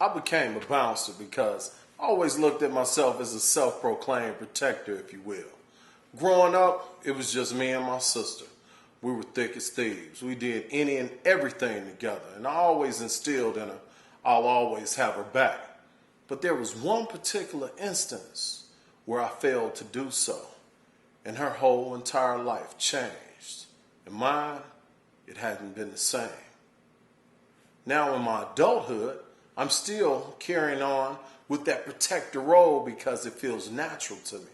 I became a bouncer because I always looked at myself as a self-proclaimed protector, if you will. Growing up, it was just me and my sister. We were thick as thieves. We did any and everything together, and I always instilled in her, I'll always have her back. But there was one particular instance where I failed to do so, and her whole entire life changed. And mine, it hadn't been the same. Now in my adulthood, I'm still carrying on with that protector role because it feels natural to me.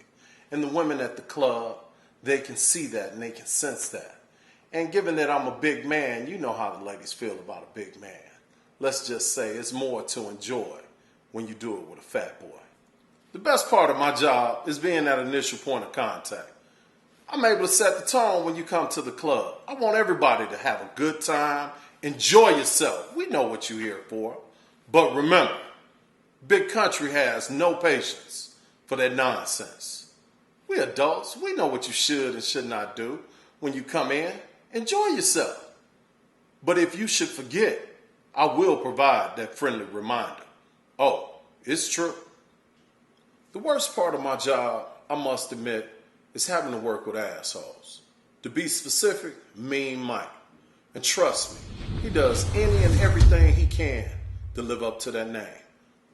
And the women at the club, they can see that and they can sense that. And given that I'm a big man, you know how the ladies feel about a big man. Let's just say it's more to enjoy when you do it with a fat boy. The best part of my job is being that initial point of contact. I'm able to set the tone when you come to the club. I want everybody to have a good time, enjoy yourself. We know what you're here for. But remember, Big Country has no patience for that nonsense. We adults, we know what you should and should not do when you come in. Enjoy yourself. But if you should forget, I will provide that friendly reminder. Oh, it's true. The worst part of my job, I must admit, is having to work with assholes. To be specific, Mean Mike. And trust me, he does any and everything he can to live up to that name.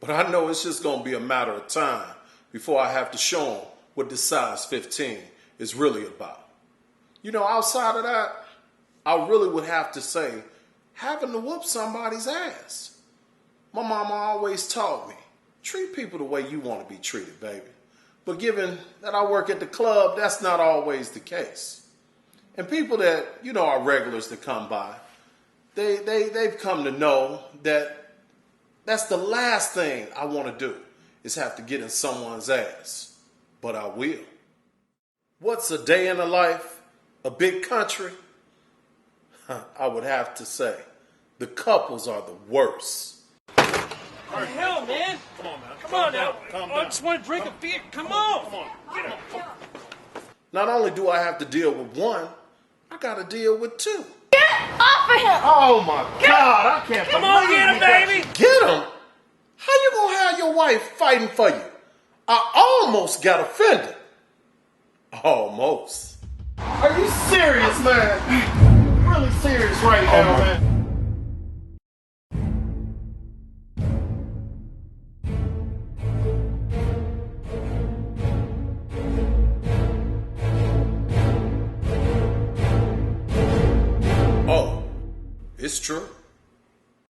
But I know it's just going to be a matter of time before I have to show him what this size 15 is really about. You know, outside of that, I really would have to say having to whoop somebody's ass. My mama always taught me, treat people the way you want to be treated, baby. But given that I work at the club, that's not always the case. And people that, you know, are regulars that come by, they've come to know that that's the last thing I want to do is have to get in someone's ass. But I will. What's a day in the life? A Big Country? I would have to say, the couples are the worst. What the hell, man? Come on, man. Come on now. Calm down. I just want to drink a beer. Come on. Come on. Get up. Not only do I have to deal with one, I got to deal with two. Get off of him! Oh my God, I can't Come on, believe get him, you got- baby. Get him? How you gonna have your wife fighting for you? I almost got offended. Almost. Are you serious, man? Really serious right now, man. Oh, it's true.